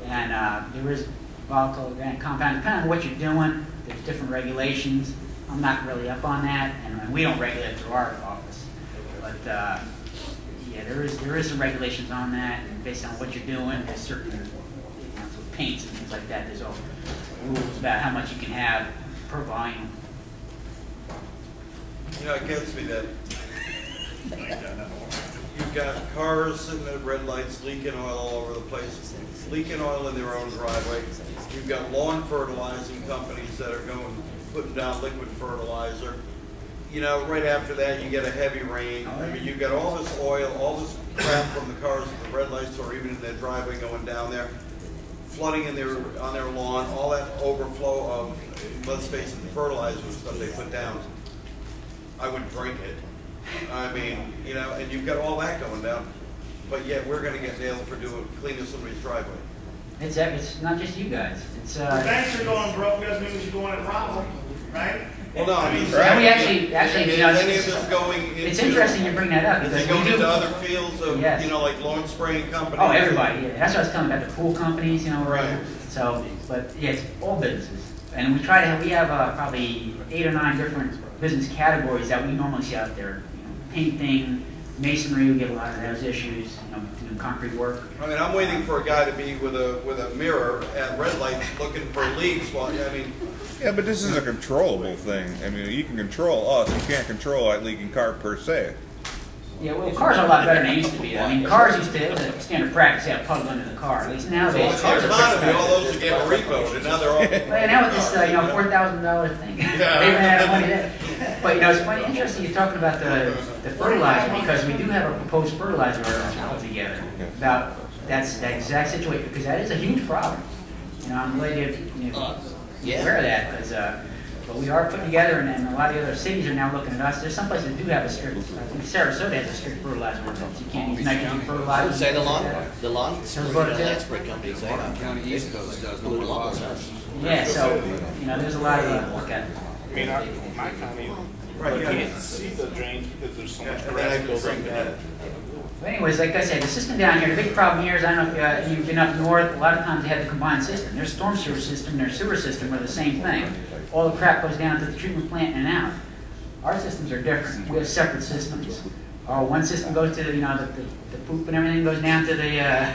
and there is volatile organic compound. Depending on what you're doing, there's different regulations. I'm not really up on that, and we don't regulate through our office. But there is some regulations on that, and based on what you're doing, there's certain paints and things like that. There's all rules about how much you can have per volume. You know, it gets me that you've got cars sitting at red lights leaking oil all over the place, leaking oil in their own driveway. You've got lawn fertilizing companies that are putting down liquid fertilizer. You know, right after that, you get a heavy rain. I mean, you've got all this oil, all this crap from the cars at the red lights or even in their driveway going down there, flooding on their lawn, all that overflow of, let's face it, the fertilizer and stuff they put down. I wouldn't drink it. I mean, you know, and you've got all that going down, but yet we're going to get nailed for cleaning somebody's driveway. It's not just you guys. It's The banks are going broke, doesn't mean you're going to rob them, right? Well, no, I mean, and we actually, you know, any of this going into, it's interesting you bring that up is because it going we do. into other fields of, Yes. you know, like lawn spraying companies? Oh, everybody. Yeah, that's what I was telling about the pool companies, you know. Right. So, but yeah, it's all businesses, and we have probably 8 or 9 different business categories that we normally see out there. You know, painting, masonry, we get a lot of those issues. You know, doing concrete work. I mean, I'm waiting for a guy to be with a mirror at red lights looking for leaks. While I mean, Yeah, but this is a controllable thing. I mean, you can control us. You can't control a leaking car per se. Yeah, well, cars are a lot better than they used to be. I mean, cars used to, it was a standard practice to have puddle under the car. At least nowadays, cars are economy, all those are getting repoed, and now they're all. Well, now with this, $4,000 thing, they ran out of money there. But you know, it's funny, interesting you're talking about the fertilizer because we do have a proposed fertilizer ordinance all together about that exact situation because that is a huge problem. You know, I'm glad you're aware of that because. But we are putting together, and a lot of the other cities are now looking at us. There's some places that do have a strict. I think Sarasota has a strict fertilizer ordinance. You can't use nitrogen fertilizer. Say the lawn spray company say that. County East Coast does. Yeah, so you know, there's a lot of look at. I mean, my county, you can't see the drains because there's so much grass built up in it. But anyways, like I said, the system down here, the big problem here is, I don't know if you've been up north, a lot of times they have the combined system. Their storm sewer system and their sewer system are the same thing. All the crap goes down to the treatment plant and out. Our systems are different. We have separate systems. One system goes to, you know, the poop and everything goes down to the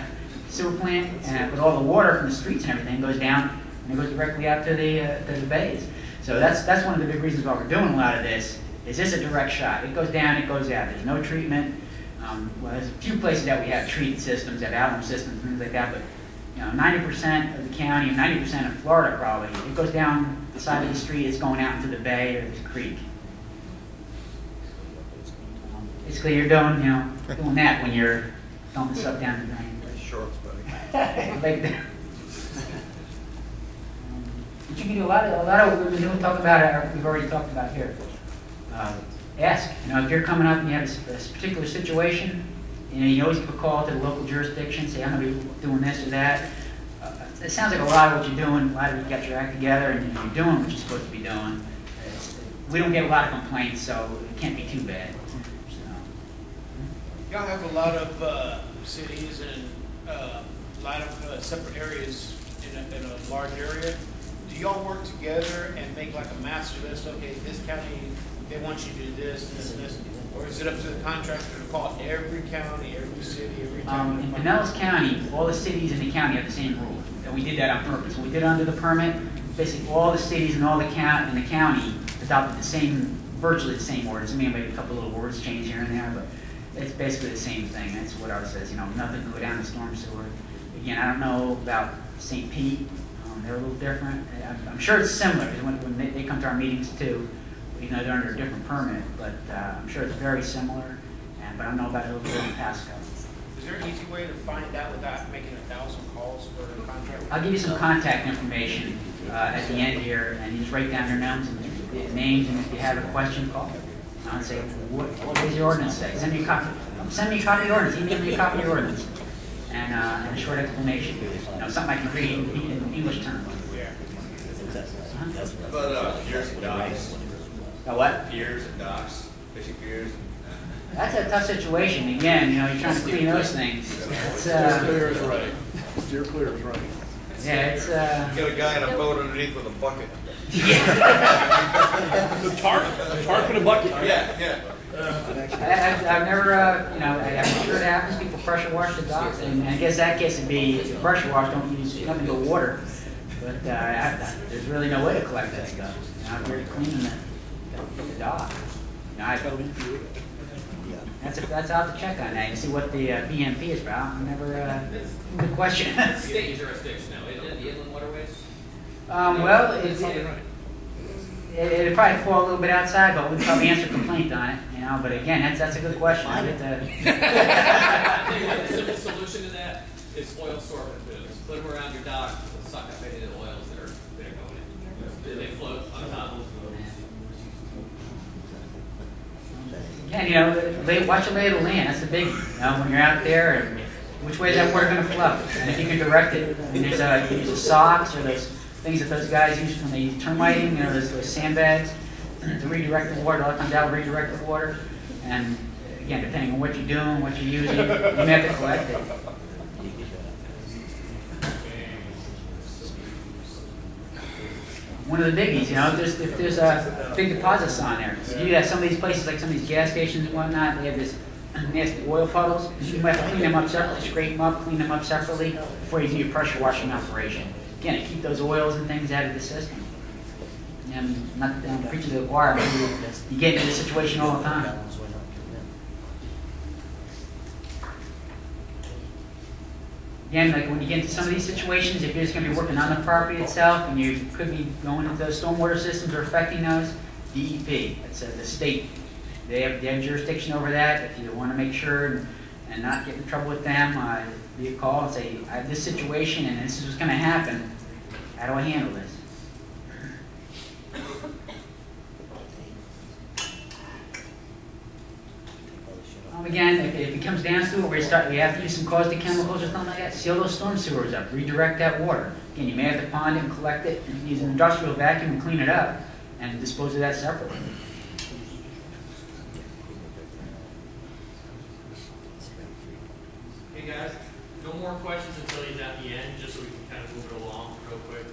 sewer plant, but all the water from the streets and everything goes down and it goes directly out to the bays. So that's one of the big reasons why we're doing a lot of this. Is this a direct shot? It goes down, it goes out. There's no treatment. Well, there's a few places that we have treated systems, have alum systems, things like that, but you know, 90% of the county and 90% of Florida probably, it goes down the side of the street, it's going out into the bay or the creek. Basically, you're doing that when you're dumping stuff down the drain. Shorts, buddy. Like that. But you can do a lot of what we've been talking about. We've already talked about here. Ask, you know, if you're coming up and you have a particular situation, you know, you always give a call to the local jurisdiction, say, I'm going to be doing this or that. It sounds like a lot of what you're doing, a lot of you got your act together and you're doing what you're supposed to be doing. We don't get a lot of complaints, so it can't be too bad. Y'all have a lot of cities and a lot of separate areas in a large area. Do y'all work together and make like a master list? Okay, this county, they want you to do this, this, and this. Or is it up to the contractor to call every county, every city, every town? In Pinellas County, all the cities in the county have the same rule. And we did that on purpose. When we did it under the permit, basically all the cities and all the county adopted the same, virtually the same words. I mean, maybe a couple little words changed here and there, but it's basically the same thing. That's what ours says. You know, nothing can go down the storm sewer. Again, I don't know about St. Pete. They're a little different. I'm sure it's similar because when they come to our meetings too, even though they're under a different permit, but I'm sure it's very similar. But I don't know about Hillsborough and Pasco. Is there an easy way to find out without making 1,000 calls for a contractor? I'll give you some contact information at the end here, and you just write down their names, and if you have a question, call. I'll say, what does your ordinance say? Send me a copy of the ordinance. Email me a copy of the ordinance. And a short explanation. You know, something I can read in English terms. But piers and docks. What? Piers and docks, fishing piers. That's a tough situation. Again, you know, you're trying to clean those things. Steer clear is right. Steer clear is right. Yeah, it's You got a guy in a boat underneath with a bucket. The tarp and a bucket. Yeah. I've never, you know, I'm sure it happens. People pressure wash the docks, and I guess that case would be if you pressure wash, don't use nothing but water. But there's really no way to collect that stuff. Not really cleaning the dock. That's out to check on that and see what the BMP is about. I never good question. State jurisdiction now, isn't it the inland waterways? Well, it'd probably fall a little bit outside, but we'd probably answer a complaint on it. But again, that's a good question. I think the simple solution to that is oil sorbent booms. Put them around your dock, suck up any of the oils that are going in. They float on top. Yeah, watch the lay of the land. That's the big. When you're out there, and which way is that water going to flow? And if you can direct it, you use the socks or those things that those guys use when they use termiting, those sandbags to redirect the water. A lot of times that'll redirect the water. And again, depending on what you're doing, what you're using, you may have to collect it. One of the biggies, if there's big deposits on there. You have some of these places, like some of these gas stations and whatnot, they have this nasty oil puddles. You might have to clean them up separately, scrape them up, clean them up separately before you do your pressure washing operation. Again, to keep those oils and things out of the system. And I'm not preaching to the choir, but you get into this situation all the time. Again, like when you get into some of these situations, if you're just going to be working on the property itself and you could be going into those stormwater systems or affecting those, DEP, that's the state. They have jurisdiction over that. If you want to make sure and not get in trouble with them, be a call and say, I have this situation and this is what's going to happen. How do I handle this? Again, if it comes down to it, where we have to use some caustic chemicals or something like that, seal those storm sewers up, redirect that water. Again, you may have to pond it and collect it and use an industrial vacuum and clean it up and dispose of that separately. Hey guys, no more questions until he's at the end, just so we can kind of move it along real quick.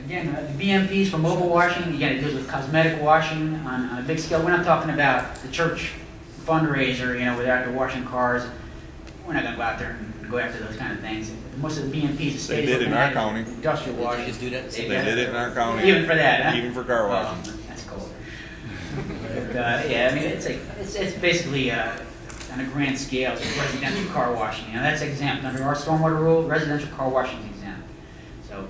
Again, the BMPs for mobile washing, again, it deals with cosmetic washing on a big scale. We're not talking about the church fundraiser, where they're out there washing cars. We're not going to go out there and go after those kind of things. Most of the BMPs, the state they did it in our county. Industrial washing. They did it in our county. Even for that, huh? Even for car washing. That's cool. But, yeah, I mean, it's basically on a grand scale, it's residential car washing. That's exempt under our stormwater rule. Residential car washing is exempt. So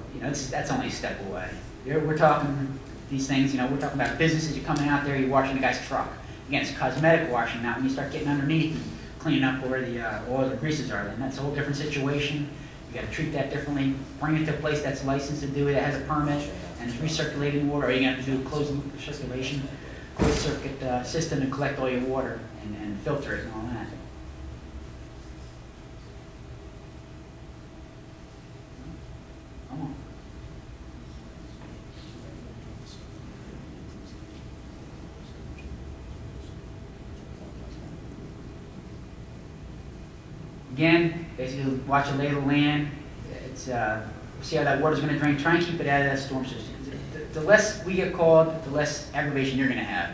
that's only a step away. We're talking these things. We're talking about businesses. You're coming out there, you're washing the guy's truck. Again, it's cosmetic washing. Now, when you start getting underneath and cleaning up where the oils or greases are, then that's a whole different situation. You got to treat that differently. Bring it to a place that's licensed to do it, that has a permit, and it's recirculating water. Or you're going to have to do a closed loop circulation, closed circuit system to collect all your water and filter it and all that. Come on. Again, basically watch the lay of the land. It's see how that water's going to drain. Try and keep it out of that storm system. The less we get called, the less aggravation you're going to have.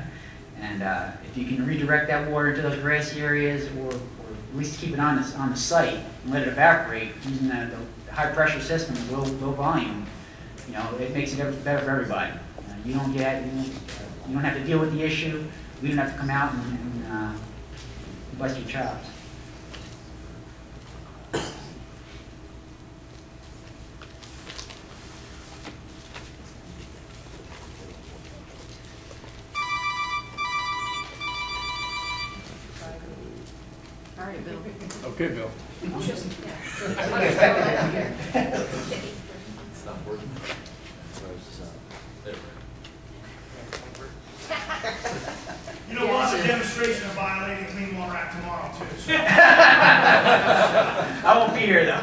And if you can redirect that water into those grassy areas, or at least keep it on the site and let it evaporate using the high pressure system, low volume, it makes it better for everybody. You don't have to deal with the issue. We don't have to come out and bust your chops. All right, Bill. Okay, Bill. It's not working. We'll have a demonstration of violating the Clean Water Act tomorrow, too. So. I won't be here, though.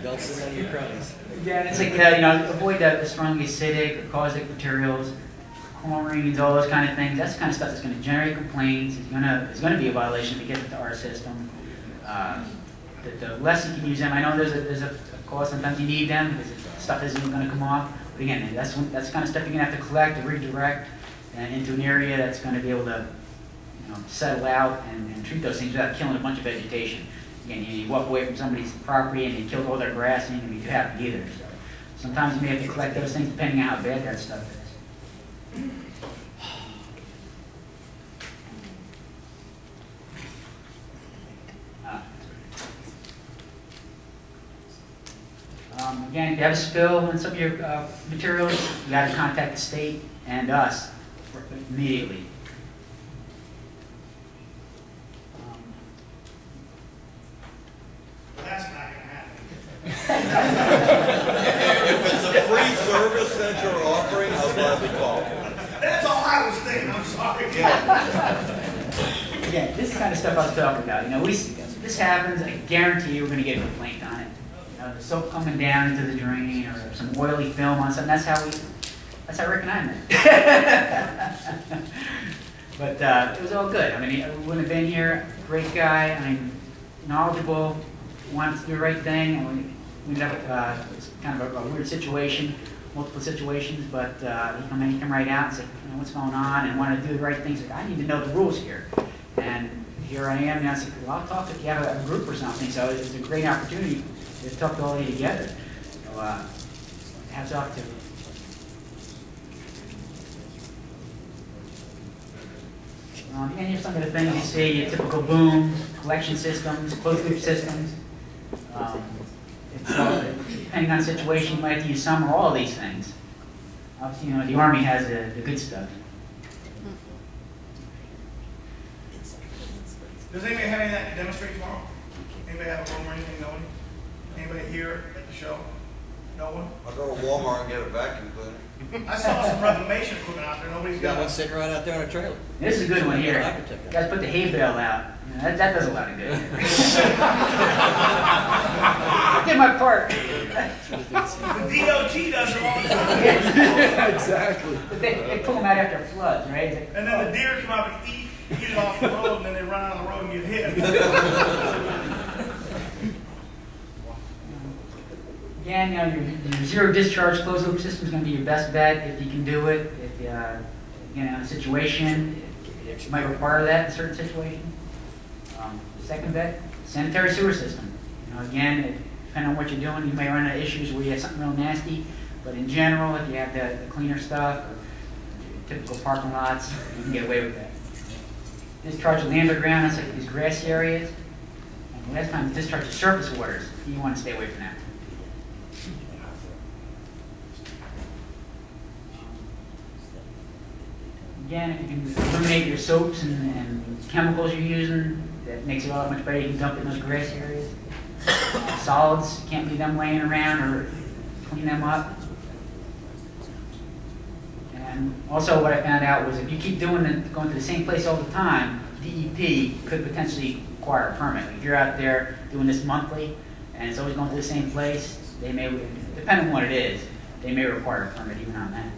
Don't send out your cronies. Yeah, it's like, avoid the strongly acidic or caustic materials, chlorines, all those kind of things. That's the kind of stuff that's going to generate complaints. It's going to be a violation to get into our system. The less you can use them, I know there's a cost. Sometimes you need them because stuff isn't going to come off. But again, that's the kind of stuff you're going to have to collect and redirect into an area that's going to be able to settle out and treat those things without killing a bunch of vegetation. Again, you walk away from somebody's property and you kill all their grass, and you can be too happy either. So sometimes you may have to collect those things depending on how bad that stuff is. Again, if you have a spill in some of your materials, you got to contact the state and us immediately. That's not going to happen. If it's a free service that you're offering, I'll gladly call. That's all I was thinking. I'm sorry. Again, this is the kind of stuff I was talking about. This happens. I guarantee you we're going to get a complaint on it. The soap coming down into the drain, or some oily film on something. That's how Rick and I met. But it was all good. I mean, he wouldn't have been here. Great guy. I mean, knowledgeable. Wanted to do the right thing. And we ended up it's kind of a weird situation, multiple situations. But he came right out and said, what's going on, and wanted to do the right things. Like, I need to know the rules here. And here I am. And I said, well, I'll talk if you have a group or something. So it's a great opportunity to talk to all of you together. So, hats off to you. And here's some of the things you see, your typical boom, collection systems, closed-loop systems. Depending on the situation, you might have to use some or all of these things. Obviously, the Army has the good stuff. Does anybody have anything to demonstrate tomorrow? Anybody have a room or anything? No one? Anybody here at the show? No one? I'll go to Walmart and get a vacuum cleaner. I saw some reclamation equipment out there. Nobody's got one sitting right out there on a trailer. This is a good one here. You guys put the hay bale out. That does a lot of good. I did my part. The DOT does it all the time. Yeah, exactly. They pull them out after floods, right? Like, and then the deer come up and eat it off the road, and then they run out on the road and get hit. Again, your zero discharge closed loop system is going to be your best bet if you can do it. If in a situation, it might require that in certain situations. The second bet, sanitary sewer system. Again, depending on what you're doing, you may run into issues where you have something real nasty. But in general, if you have the cleaner stuff or typical parking lots, you can get away with that. Discharge of the underground, that's like these grassy areas. And last time, discharge of surface waters, you want to stay away from that. Again, if you can eliminate your soaps and chemicals you're using, that makes it all that much better. You can dump it in those grassy areas. Solids, can't leave them laying around or clean them up. And also what I found out was if you keep going to the same place all the time, DEP could potentially require a permit. If you're out there doing this monthly and it's always going to the same place, they may, depending on what it is, they may require a permit even on that.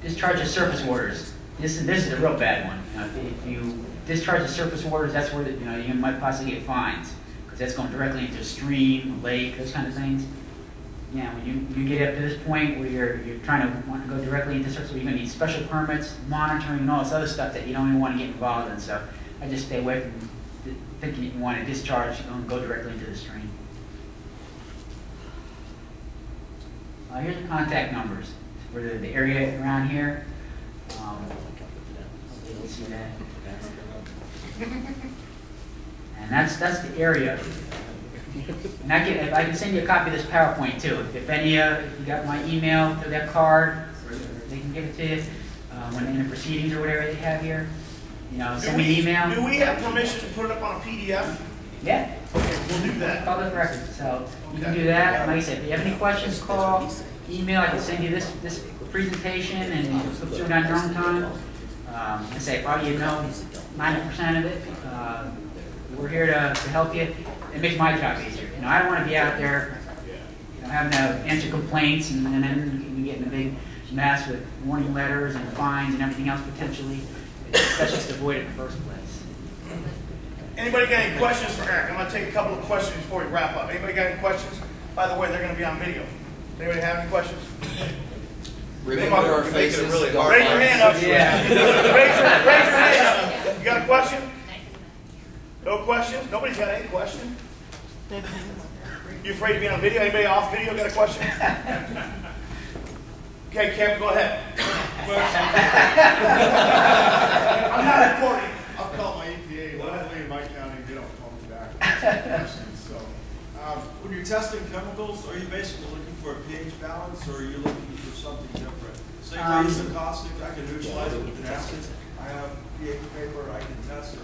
Discharge of surface waters. This is a real bad one. If you discharge of surface waters, that's where you might possibly get fines because that's going directly into a stream, a lake, those kind of things. Yeah, when you get up to this point where you're trying to want to go directly into surface, you're going to need special permits, monitoring, and all this other stuff that you don't even want to get involved in. So I just stay away from thinking you want to discharge and go directly into the stream. Here's the contact numbers for the area around here. Let's see that. And that's the area. And if I can send you a copy of this PowerPoint too. If you got my email through that card, or they can give it to you when in the proceedings or whatever they have here. Send me an email. Do we have permission to put it up on a PDF? Yeah. Okay, we'll do that. Public record. So you can do that. Like I said, if you have any questions, call, email. I can send you this presentation and you can flip through it on your own time. And say probably 90% of it. We're here to help you. It makes my job easier. I don't want to be out there, having to answer complaints and then you get in a big mess with warning letters and fines and everything else potentially. It's best just to avoid it in the first place. Anybody got any questions for Eric? I'm going to take a couple of questions before we wrap up. Anybody got any questions? By the way, they're going to be on video. Does anybody have any questions? Remember our faces. Raise your hand up. Yeah. Raise your hand up. You got a question? No questions? Nobody's got any question? You afraid to be on video? Anybody off video got a question? Okay, Kevin, go ahead. I'm not recording. I'll call my EPA. Luckily in my county, they don't call me back. So, when you're testing chemicals, are you basically looking for a pH balance, or are you looking for something different? Say for instance, caustic, I can neutralize it with an acid. I have pH paper, I can test it.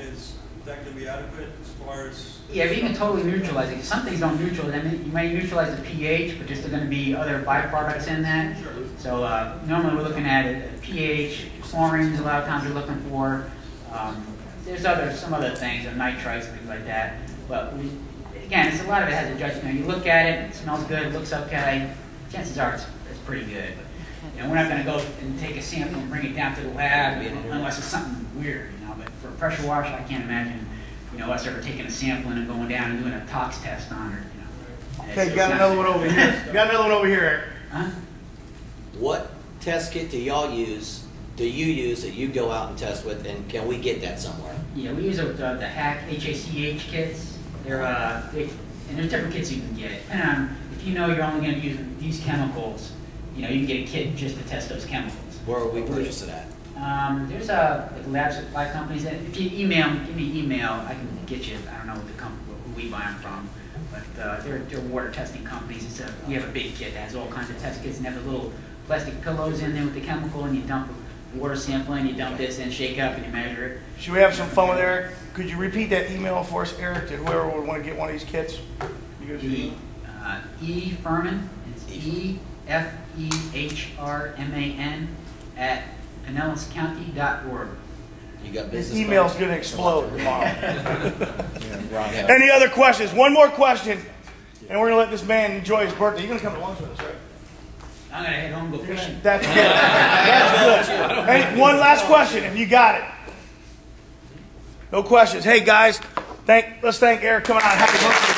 Is that going to be adequate as far as? Yeah, if you can totally neutralize it, 'cause some things don't neutralize. I mean, you may neutralize the pH, but there's still going to be other byproducts in that. Sure. So normally we're looking at a pH, chlorines. A lot of times we're looking for. There's some other things, nitrites, things like that. But again, it's a lot of it has a judgment. You look at it, it smells good, it looks okay. Chances are it's pretty good. But, we're not going to go and take a sample and bring it down to the lab unless it's something weird. But for a pressure wash, I can't imagine. Us ever taking a sample and going down and doing a tox test on it. Okay, you got another one over here. You got another one over here, Eric. Huh? What test kit do y'all use? Do you use that you go out and test with, and can we get that somewhere? Yeah, we use the HACH kits. And there's different kits you can get. Depending on if you know you're only going to use these chemicals, you can get a kit just to test those chemicals. Where are we purchasing at? There's lab supply companies that if you give me an email, I can get you. I don't know who we buy them from, but they're water testing companies. We have a big kit that has all kinds of test kits and have the little plastic pillows in there with the chemical, and you dump water sample in, you dump this in, shake up, and you measure it. Should we have some fun with Eric? Could you repeat that email for us, Eric, to whoever would want to get one of these kits? E. Furman. It's EFEHRMAN at PinellasCounty.org. You got business. This email's going to explode tomorrow. Any other questions? One more question, and we're going to let this man enjoy his birthday. You're going to come to lunch with us, right? I'm going to head home and go fishing. That's good. That's good. Hey, one last question, if you got it. No questions. Hey, guys, let's thank Eric coming on. Happy birthday.